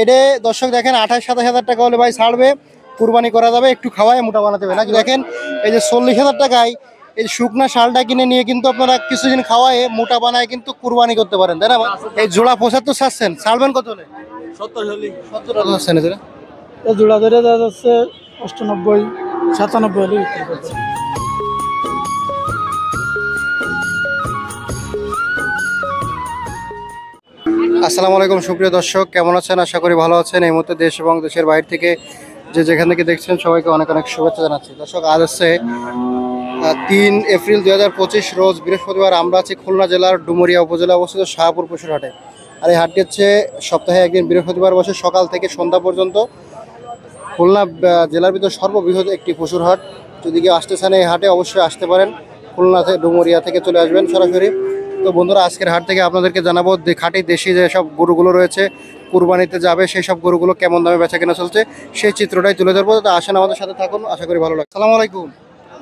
এটা দর্শক দেখেন 28-27 টাকা হলে ভাই ছাড়বে, কুরবানি করা যাবে, একটু খাওয়ায় মোটা বানাতে হবে নাকি। দেখেন এই যে 40,000 টাকায় এই শুকনা শালটা কিনে নিয়ে কিন্তু আপনারা কিছুদিন খাওয়ায় মোটা বানায় কিন্তু কুরবানি করতে পারেন, তাই না? এই জোড়া 75 ছাড়ছেন, ছাড়বেন কত হলে? 70 টাকা ছাড়ছেন এটা। এই জোড়া ধরে দেওয়া যাচ্ছে 98-97 হলে বিক্রি করছে। আসসালামু আলাইকুম সুপ্রিয় দর্শক, কেমন আছেন? আশা করি ভালো আছেন। এই মুহূর্তে দেশ এবং দেশের বাইরে থেকে যে যেখান থেকে দেখছেন সবাইকে অনেক অনেক শুভেচ্ছা জানাচ্ছি। দর্শক, আজ হচ্ছে 3 এপ্রিল 2025 রোজ বৃহস্পতিবার। আমরা আছি খুলনা জেলার ডুমুরিয়া উপজেলা অবস্থিত শাহপুর পশুর হাটে। আর এই হাটটি হচ্ছে সপ্তাহে একদিন বৃহস্পতিবার বসে সকাল থেকে সন্ধ্যা পর্যন্ত। খুলনা জেলার ভিতর সর্ববৃহৎ একটি পশুর হাট। যদি কেউ আসতে চান এই হাটে অবশ্যই আসতে পারেন। খুলনা থেকে ডুমুরিয়া থেকে চলে আসবেন সরাসরি। তো বন্ধুরা, আজকের হাট থেকে আপনাদেরকে জানাবো খাঁটি দেশি যেসব গরুগুলো রয়েছে কুরবানিতে যাবে সেই সব গরুগুলো কেমন দামে বেচা কেনা চলছে সেই চিত্রটাই তুলে ধরবো। তো আসেন আমাদের সাথে থাকুন, আশা করি ভালো লাগবে। আসসালামু আলাইকুম।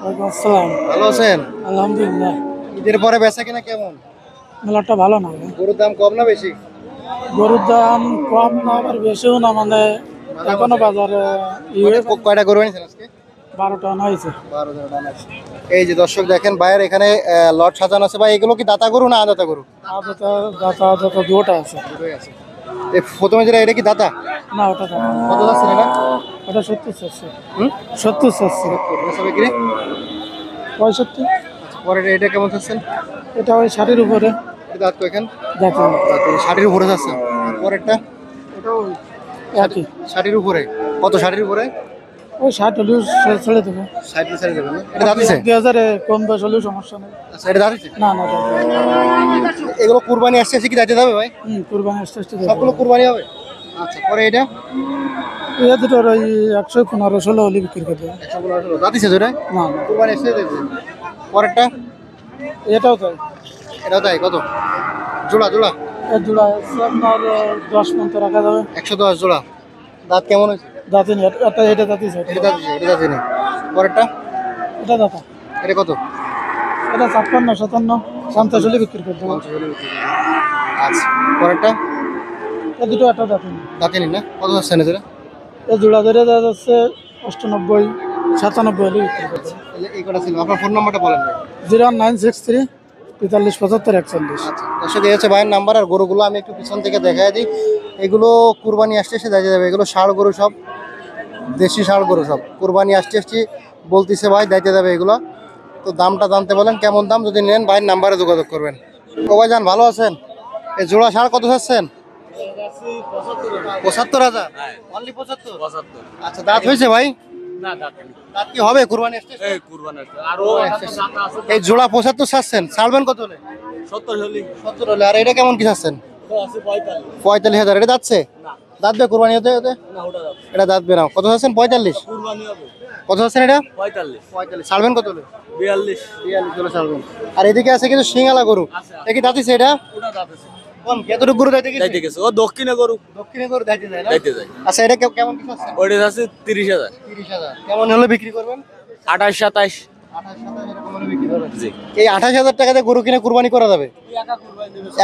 ওয়ালাইকুম আসসালাম। ভালো আছেন? আলহামদুলিল্লাহ। ঈদের পরে বেচা কেনা কেমন? মেলাটা ভালো না, গরুর দাম কম না বেশি? গরুর দাম কম না আবার বেশিও না, মানে এখনো বাজারে কয়টা গরু এনেছেন আজকে? 12টা আনা হয়েছে। 12 টাকা আছে। এই যে দর্শক দেখেন বাইরে এখানে লট সাজানো আছে। ভাই এগুলো কি দাতা গরু না আদাতা গরু? দাতা দুটা আছে। দুটোই আছে। এই প্রথমে যেটা, এটা কি দাতা? না, ওটা দাতা না। কত যাচ্ছে এটা? ওটা 70 চাচ্ছে। 70 চাচ্ছে। বেচা বিক্রি 65। পরে এটা কেমন চাচ্ছেন? এটা ওই 60-এর উপরে। এটা দাঁত কয়খান? দাতা 60-এর উপরে যাচ্ছে। পরেরটা এটা ওই একই 60-এর উপরে। কত 60-এর উপরে? ওই 60 হলেও ছেড়ে দেবো। 60 ছেড়ে দেবেন না? এটা দাঁত দিছে? 2000-এ কম বেশ হলেও সমস্যা নেই। আচ্ছা, এটা দাঁত দিছে? না না, এগুলো কুরবানি আসছে কি দাঁতে যাবে ভাই? কুরবানি আসতে আসতে সবগুলো কুরবানি হবে? আচ্ছা, পরে এটা এটা দুটোর ওই 115-16 হলে বিক্রি করে দেবো। 115 দাঁত দিছে যেটা? না, কুরবানি আসছে দেবে। পরেরটা এটাও তাই। এটাও তাই। কত জোড়া? জোড়া এর জোড়া আছে আপনার 10-15 রাখা যাবে। 110 জোড়া। দাঁত কেমন হয়েছে? দাঁতি নেই, এটা দাঁতি আছে। এটা দাঁত দিছে, এটা দাঁত নেই। পরেরটা এটা দাঁতা। এটা কত? এটা 56-57 হলে বিক্রি করে দেবো। আচ্ছা, পরেরটা এ দুটো একটা দাঁতি নেই। দাঁতে নেই না? কত যাচ্ছে না যেটা? এর জোড়া ধরে দেওয়া যাচ্ছে 98-97 হলে বিক্রি করে দেবো। এই কটা ছিল। আপনার ফোন নাম্বারটা বলেন ভাই। 01963 4575-41। আচ্ছা, দর্শক এই হচ্ছে ভাইয়ের নাম্বার। আর গরুগুলো আমি একটু পিছন থেকে দেখাই দিই। এগুলো কুরবানি আসতে এসে দেখা যাবে। এগুলো ষাঁড় গরু, সব দেশি ষাঁড় গরু, সব কুরবানি আসতে বলতেছে ভাই দাইতে যাবে এগুলো। তো দামটা জানতে বলেন কেমন দাম, যদি নেন ভাইয়ের নাম্বারে যোগাযোগ করবেন। ও ভাই যান, ভালো আছেন? এই জোড়া ষাঁড় কত চাচ্ছেন? 75,000। অনলি 75? আচ্ছা, দাঁত হয়েছে ভাই? দাঁত কি হবে? কুরবানি আসতে এই জোড়া 75 চাচ্ছেন, ছাড়বেন কত হলে? 70 হলে। আর এটা কেমন কি চাচ্ছেন? 45,000। এটা যাচ্ছে? দাঁতবে কুরবানি হতে হতে? এটা দাঁতবে না। কত চাচ্ছেন? 45? কত চাচ্ছেন এটা? 45। ছাড়বেন কত হলে? 42 হলে ছাড়বেন। আর এদিকে আছে কিছু সিঙ্গালা গরু, এটা কি দাঁতিছে? এটা কোন কতটুকু গরু দাইতে গেছে? ও দক্ষিণে গরু দাইতে যায় না? যাইতে যায়। আচ্ছা, এটা কেমন কি চাচ্ছেন? ওইটা আছে 30,000। 30,000। কেমন হলে বিক্রি করবেন? 28-27। 28,000 এরকম হলে বিক্রি করবেন। এই 28,000 টাকাতে গরু কিনে কুরবানি করা যাবে?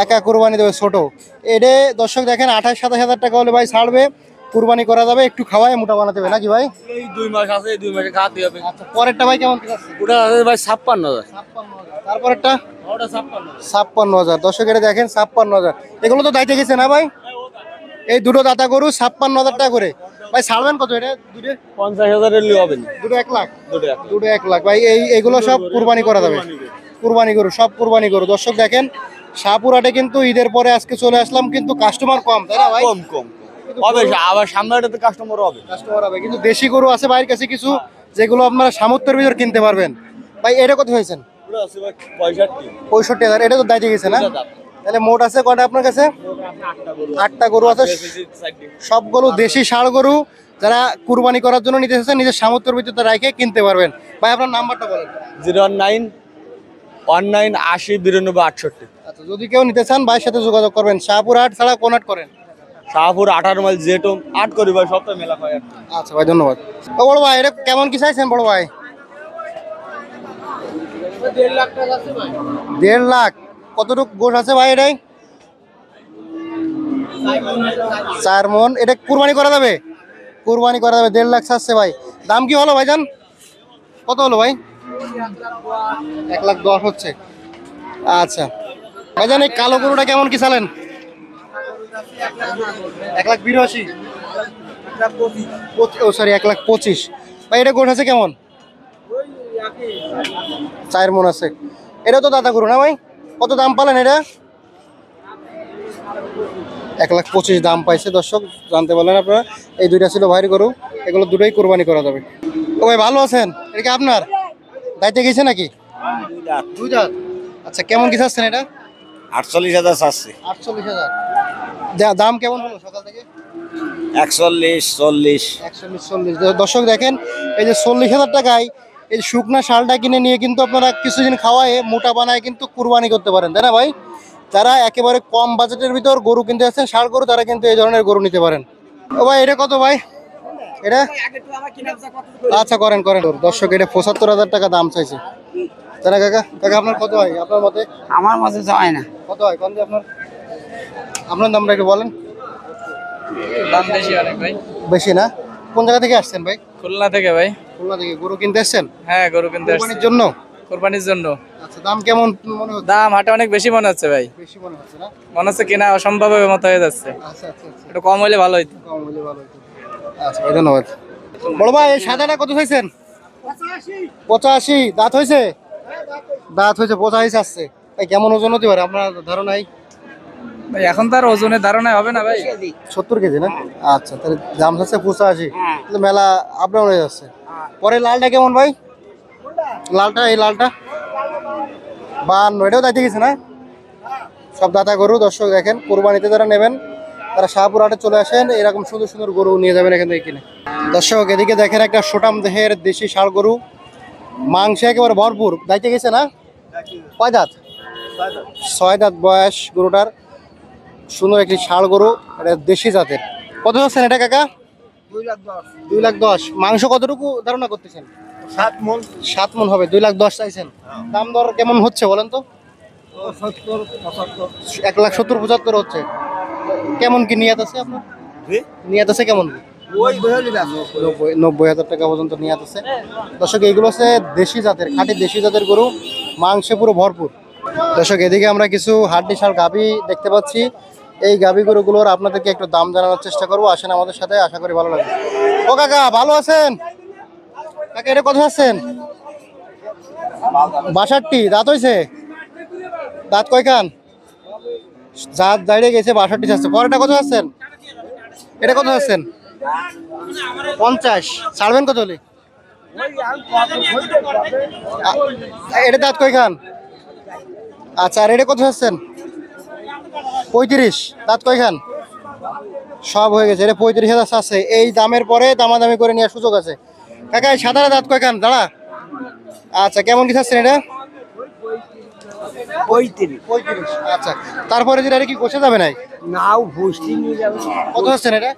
একা কুরবানি দেবে ছোট। এটা দর্শক দেখেন 28-27,000 টাকা হলে ভাই ছাড়বে, কুরবানি করা যাবে, একটু খাওয়ায় মোটা বানাতে হবে নাকি ভাই? এই 2 মাস আছে, এই 2 মাসে খাওয়াতে হবে। আচ্ছা, পরেরটা ভাই কেমন কি আছে? ওটা আছে ভাই 56,000। 56,000। তারপরেরটা ওটা 56। 56,000। দর্শক এটা দেখেন 56,000। এগুলো তো দাইতে গেছে না ভাই? এই দুটো দাতা গরু 56,000 টাকা করে। ভাই ছাড়বেন কত এটা? দুটো 50,000 এর লিও হবে না। দুটো 1 লাখ। দুটো দুটো 1 লাখ ভাই। এইগুলো সব কুরবানি করা যাবে। কুরবানি গরু, সব কুরবানি গরু। দর্শক দেখেন শাহপুর হাটে কিন্তু ঈদের পরে আজকে চলে আসলাম, কিন্তু কাস্টমার কম, তাই না ভাই? কম হবে। আবার সামনেটাতে কাস্টমার হবে। কাস্টমার হবে, কিন্তু দেশি গরু আছে ভাইয়ের কাছে কিছু, যেগুলো আপনারা সামর্থ্যের ভিতর কিনতে পারবেন। ভাই এটা কত হয়েছেন? ওটা আছে ভাই 65। 65,000। এটা তো দাইতে গেছে না? তাহলে মোট আছে কয়টা আপনার কাছে? 8টা গরু আছে, সবগুলো দেশি ষাঁড় গরু। যারা কুরবানি করার জন্য নিতে চাচ্ছেন নিজের সামর্থ্যের ভিতরে রেখে কিনতে পারবেন। ভাই আপনার নাম্বারটা বলেন। 019-19-80-92-68। আচ্ছা, যদি কেউ নিতে চান ভাইয়ের সাথে যোগাযোগ করবেন। শাহপুর হাট ছাড়া কোন হাট করেন? শাহপুর 18 মাইল জেটম 8 করি ভাই, সপ্তাহে মেলা হয়। আচ্ছা ভাই, ধন্যবাদ। ও বড় ভাই, এটা কেমন কি চাইছেন বড় ভাই? 1.5 লাখ টাকা আছে ভাই। 1.5 লাখ। কতটুকু গোশ আছে ভাই এটাই? 4 মন। এটা কুরবানি করা যাবে? কুরবানি করা যাবে। 1.5 লাখ চাচ্ছে ভাই। দাম কি হলো ভাইজান? কত হলো ভাই? 1,10,000 হচ্ছে। আচ্ছা ভাইজান, এই কালো গরুটা কেমন কি চালেন? 1,82,000। ও সরি, 1,25,000। ভাই এটা গোট আছে কেমন? 4 মন আছে। এটা তো দাদা গরু না ভাই? কত দাম পালেন এটা? 1,25,000 দাম পাইছে দর্শক, জানতে পারলেন আপনারা। এই দুইটা ছিল ভাইয়ের গরু, এগুলো দুটোই কোরবানি করা যাবে। ও ভাই ভালো আছেন? এটা কি আপনার দায়িত্বে গেছে নাকি? দুই দাঁত। আচ্ছা কেমন কি চাচ্ছেন এটা? 48,000 চাচ্ছি। 48,000। দাম কেমন হলো সকাল থেকে? 41, 40। 140। দর্শক দেখেন, এই যে 40,000 টাকায় এই শুকনা শালটা কিনে নিয়ে কিন্তু আপনারা কিছুদিন খাওয়ায় মোটা বানায় কিন্তু কুরবানি করতে পারেন, তাই না ভাই? যারা একেবারে কম বাজেটের ভিতর গরু কিনতে যাচ্ছেন, ষাঁড় গরু, তারা কিন্তু এই ধরনের গরু নিতে পারেন। ও ভাই এটা কত ভাই? এটা আচ্ছা করেন করেন। দর্শক এটা 75,000 টাকা দাম চাইছে, তাই না কাকা? কাকা আপনার কত হয় আপনার মতে? আমার মাঝে যায় না, কত হয় কোন যে আপনার? আপনার দামটা একটু বলেন। দাম বেশি অনেক ভাই। বেশি না? কোন জায়গা থেকে আসছেন ভাই? খুলনা থেকে ভাই। খুলনা থেকে গরু কিনতে আসছেন? হ্যাঁ, গরু কিনতে আসছি কোরবানির জন্য। কোরবানির জন্য। আচ্ছা দাম কেমন মনে হচ্ছে? দাম হাটে অনেক বেশি মনে হচ্ছে ভাই। বেশি মনে হচ্ছে না? মনে হচ্ছে কেনা অসম্ভব মতো হয়ে যাচ্ছে। আচ্ছা আচ্ছা আচ্ছা, একটু কম হইলে ভালো হইতো। কম হলে ভালো হতো। আচ্ছা ভাই ধন্যবাদ। বড় ভাই এই সাদাটা কত চাইছেন? 85। দাঁত হয়েছে? দাঁত হয়েছে, 85 আসছে। ভাই কেমন ওজন হতে পারে আপনার ধারণাই? ভাই এখন তো আর ওজনের ধারণা হবে না ভাই। 70 কেজি না? আচ্ছা তাহলে দাম হচ্ছে 85। তাহলে মেলা আপ ডাউন হয়ে যাচ্ছে। পরে লালটা কেমন ভাই? লালটা, এই লালটা 52। এটাও দাঁতে গেছে না? সব দাতা গরু। দর্শক দেখেন, কোরবানিতে যারা নেবেন তারা শাহপুর হাটে চলে আসেন, এরকম সুন্দর সুন্দর গরু নিয়ে যাবেন এখান থেকে কিনে। দর্শক এদিকে দেখেন একটা সোটাম দেহের দেশি ষাঁড় গরু, মাংস একেবারে ভরপুর। দাইতে গেছে না? কয় দাঁত? 6 দাঁত বয়স গরুটার। সুন্দর একটি ষাঁড় গরু, এটা দেশি জাতের। কত যাচ্ছেন এটা কাকা? 2,10,000। মাংস কতটুকু ধারণা করতেছেন? 7 মন। 7 মন হবে। 2,10,000 চাইছেন। দাম দর কেমন হচ্ছে বলেন তো? 1,70,75 হচ্ছে। কেমন কি নিয়াত আছে আপনার? নিয়াত আছে কেমন? 90,000 টাকা পর্যন্ত নিয়াত আছে। দর্শক এইগুলো হচ্ছে দেশি জাতের, খাঁটি দেশি জাতের গরু, মাংসে পুরো ভরপুর। দর্শক এদিকে আমরা কিছু হাড্ডি সার গাভী দেখতে পাচ্ছি। এই গাভী গরুগুলোর আপনাদেরকে একটু দাম জানানোর চেষ্টা করবো, আসেন আমাদের সাথে, আশা করি ভালো লাগবে। ও কাকা ভালো আছেন? কাকা এটা কত আছেন? 62। দাঁত হয়েছে? দাঁত কয়খান? জাত দাঁড়িয়ে গেছে, 62 আছে। পরেরটা কত আছেন? এটা কত আছেন? 50। ছাড়বেন কত হলে? এটা দাঁত কয়খান? আচ্ছা আর এটা কত আছেন? 35। দাঁত কয়খান? সব হয়ে গেছে। এটা 35,000 আছে। এই দামের পরে দামাদামি করে নেওয়ার সুযোগ আছে। কাকা এই সাদা দাঁত কয়খান দাঁড়া? আচ্ছা কেমন কি চাচ্ছেন এটা? 35। আচ্ছা তারপরে যেটা এটা কি বসে যাবে নাই? নাও ভুষ্টি নিয়ে যাবে। কত আছেন এটা?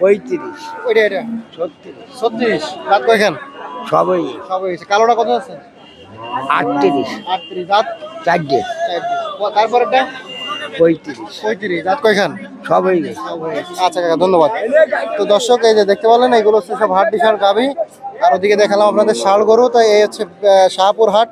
35, ওইটা এটা 36। দাঁত কয়খান? সবই সব হয়ে গেছে। কালোটা কত আছে? 38, 38। দাঁত 4, তারপরেরটা 35, 35। দাঁত কয়খান? সবই আচ্ছা কাকা ধন্যবাদ। তো দর্শক এই যে দেখতে পেলেন, এইগুলো হচ্ছে সব হাট বিশাল গাভী। আর ওদিকে দেখালাম আপনাদের ষাঁড় গরু। তো এই হচ্ছে শাহপুর হাট।